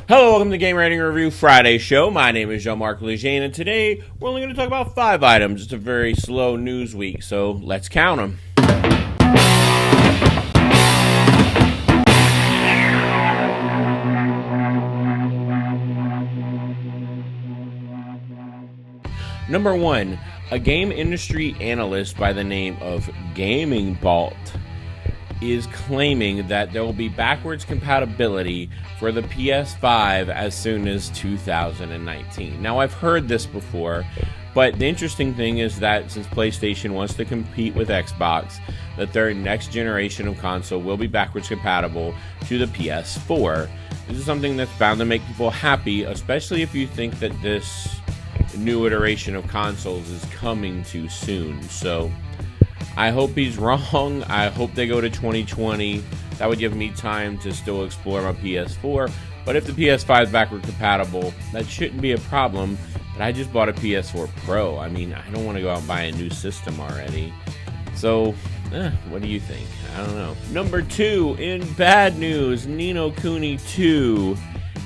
Hello, welcome to the Game Rating Review Friday show. My name is Jean-Marc Lejeune, and today we're only going to talk about 5 items. It's a very slow news week, so let's count them. Number 1, a game industry analyst by the name of Gaming Vault is claiming that there will be backwards compatibility for the PS5 as soon as 2019. Now, I've heard this before, but the interesting thing is that since PlayStation wants to compete with Xbox, that their next generation of console will be backwards compatible to the PS4. This is something that's bound to make people happy, especially if you think that this new iteration of consoles is coming too soon. So I hope he's wrong. I hope they go to 2020. That would give me time to still explore my PS4. But if the PS5 is backward compatible, that shouldn't be a problem. But I just bought a PS4 Pro. I mean, I don't want to go out and buy a new system already. So, what do you think? I don't know. Number 2, in bad news, Ni no Kuni 2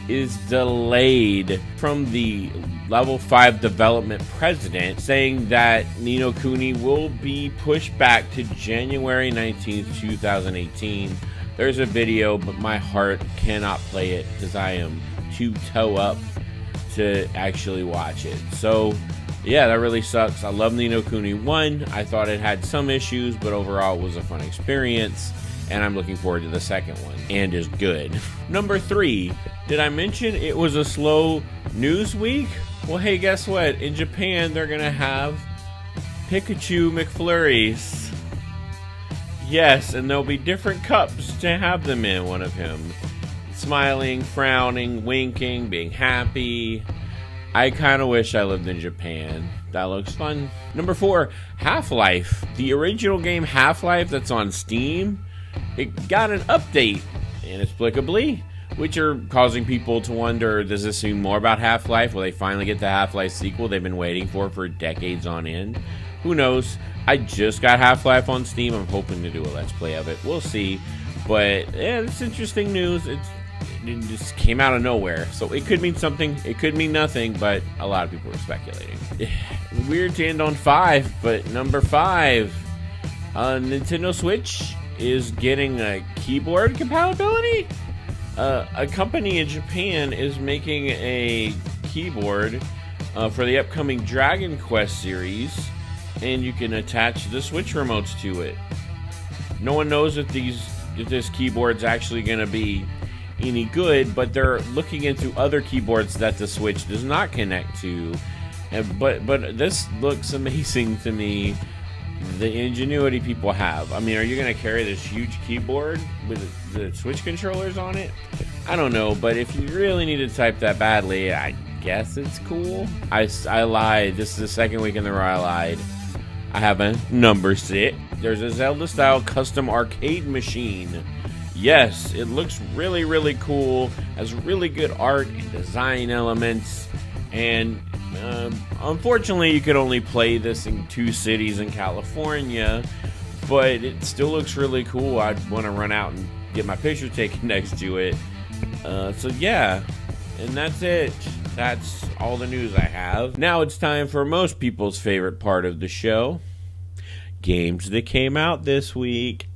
is delayed from the Level 5 development president, saying that Ni no Kuni will be pushed back to January 19th, 2018. There's a video, but my heart cannot play it because I am too toe up to actually watch it. So, yeah, that really sucks. I love Ni no Kuni 1. I thought it had some issues, but overall it was a fun experience. And I'm looking forward to the second one, and is good. Number 3, did I mention it was a slow news week? Well, hey, guess what? In Japan, they're gonna have Pikachu McFlurries. Yes, and there'll be different cups to have them in. One of him smiling, frowning, winking, being happy. I kind of wish I lived in Japan. That looks fun. Number 4, Half-Life. The original game Half-Life that's on Steam, it got an update, inexplicably, which are causing people to wonder, does this seem more about Half-Life? Will they finally get the Half-Life sequel they've been waiting for decades on end? Who knows? I just got Half-Life on Steam. I'm hoping to do a Let's Play of it. We'll see. But, yeah, it's interesting news. It just came out of nowhere. So it could mean something. It could mean nothing, but a lot of people were speculating. Weird to end on 5, but number 5, Nintendo Switch is getting a keyboard compatibility. A company in Japan is making a keyboard for the upcoming Dragon Quest series, and you can attach the Switch remotes to it. No one knows if this keyboard's actually going to be any good, but they're looking into other keyboards that the Switch does not connect to. But this looks amazing to me. The ingenuity people have. I mean, are you going to carry this huge keyboard with the Switch controllers on it? I don't know, but if you really need to type that badly, I guess it's cool. I lied. This is the second week in the row I lied. I have a number 6. There's a Zelda-style custom arcade machine. Yes, it looks really, really cool. Has really good art and design elements. And unfortunately, you could only play this in 2 cities in California, but it still looks really cool. I'd want to run out and get my picture taken next to it. So yeah, and that's it. That's all the news I have. Now it's time for most people's favorite part of the show. Games that came out this week.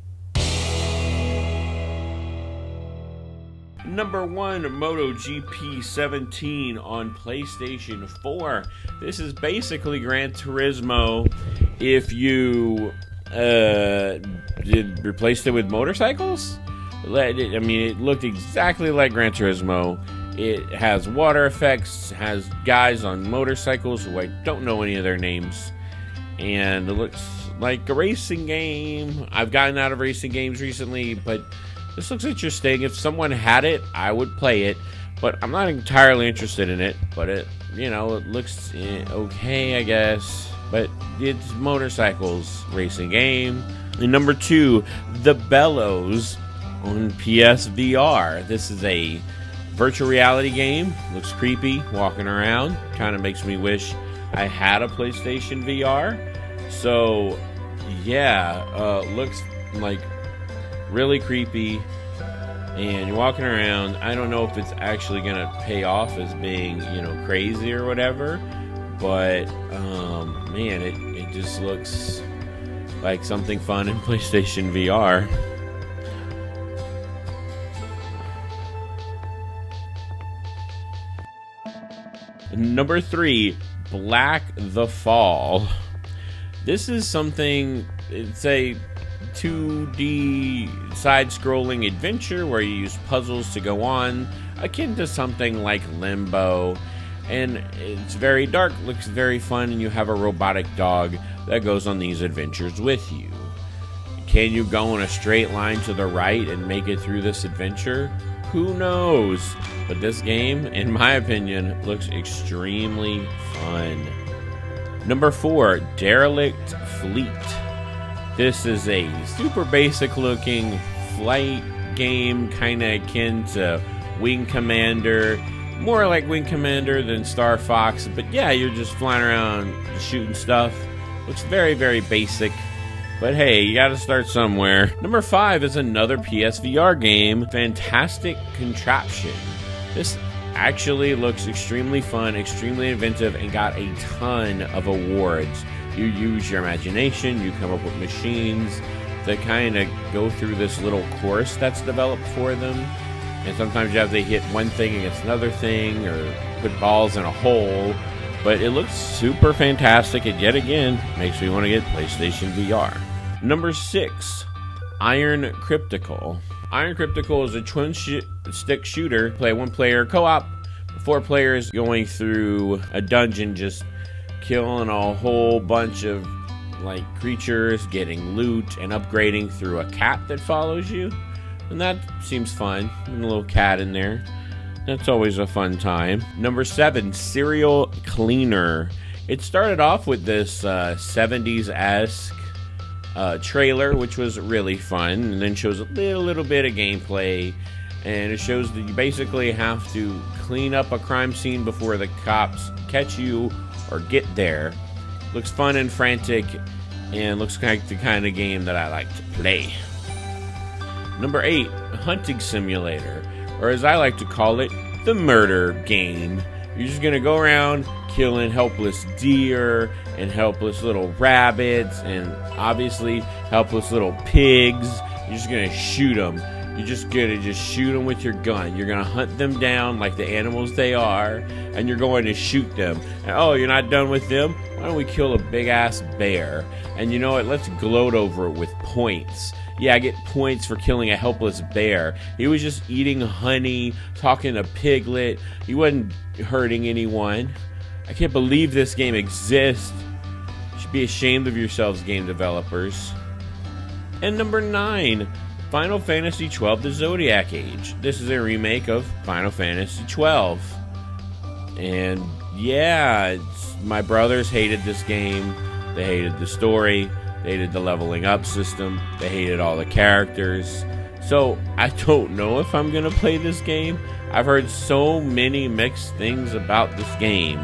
Number 1, MotoGP 17 on PlayStation 4. This is basically Gran Turismo if you replaced it with motorcycles. I mean, it looked exactly like Gran Turismo. It has water effects, has guys on motorcycles who I don't know any of their names, and it looks like a racing game. I've gotten out of racing games recently, but this looks interesting. If someone had it, I would play it, but I'm not entirely interested in it. But it looks okay, I guess. But it's motorcycles racing game. And number 2, The Bellows on PSVR. This is a virtual reality game. Looks creepy, walking around. Kind of makes me wish I had a PlayStation VR. So, yeah, looks like really creepy. and you're walking around. I don't know if it's actually gonna pay off as being, crazy or whatever, but man, it just looks like something fun in PlayStation VR. Number 3, Black the Fall. This is something, it's a 2D side-scrolling adventure where you use puzzles to go on, akin to something like Limbo. And it's very dark, looks very fun, and you have a robotic dog that goes on these adventures with you. Can you go in a straight line to the right and make it through this adventure? Who knows? But this game, in my opinion, looks extremely fun. Number 4, Derelict Fleet. This is a super basic looking flight game, kind of akin to Wing Commander. More like Wing Commander than Star Fox, but yeah, you're just flying around shooting stuff. Looks very, very basic, but hey, you gotta start somewhere. Number 5 is another PSVR game, Fantastic Contraption. This actually looks extremely fun, extremely inventive, and got a ton of awards. You use your imagination, you come up with machines to kind of go through this little course that's developed for them. And sometimes you have to hit one thing against another thing or put balls in a hole. But it looks super fantastic, and yet again, makes me want to get PlayStation VR. Number 6, Iron Cryptical. Iron Cryptical is a twin-stick shooter. Play one-player co-op, 4 players going through a dungeon, just killing a whole bunch of creatures, getting loot, and upgrading through a cat that follows you. And that seems fun. And a little cat in there. That's always a fun time. Number 7, Serial Cleaner. It started off with this 70s-esque trailer, which was really fun, and then shows a little bit of gameplay. And it shows that you basically have to clean up a crime scene before the cops catch you or get there. Looks fun and frantic, and looks like the kind of game that I like to play. Number 8, Hunting Simulator, or as I like to call it, the murder game. You're just gonna go around killing helpless deer and helpless little rabbits and obviously helpless little pigs. You're just gonna shoot them. You're just gonna shoot them with your gun. You're gonna hunt them down like the animals they are, and you're going to shoot them. And oh, you're not done with them? Why don't we kill a big ass bear? And you know what? Let's gloat over it with points. Yeah, I get points for killing a helpless bear. He was just eating honey, talking to Piglet. He wasn't hurting anyone. I can't believe this game exists. You should be ashamed of yourselves, game developers. And number 9, Final Fantasy XII: The Zodiac Age. This is a remake of Final Fantasy XII. And yeah, my brothers hated this game. They hated the story. They hated the leveling up system. They hated all the characters. So I don't know if I'm gonna play this game. I've heard so many mixed things about this game.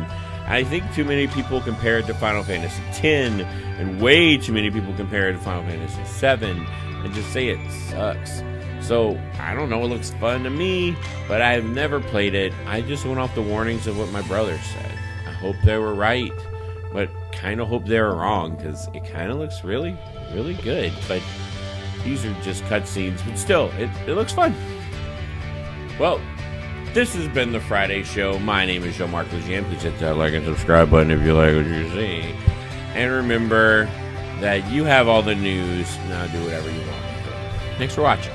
I think too many people compare it to Final Fantasy X, and way too many people compare it to Final Fantasy VII, and just say it sucks. So I don't know, it looks fun to me, but I've never played it. I just went off the warnings of what my brother said. I hope they were right, but kind of hope they were wrong, because it kind of looks really, really good. But these are just cutscenes, but still, it looks fun. Well, this has been the Friday Show. My name is Jean-Marc Lejean. Please hit that like and subscribe button if you like what you see. And remember that you have all the news. Now do whatever you want. Thanks for watching.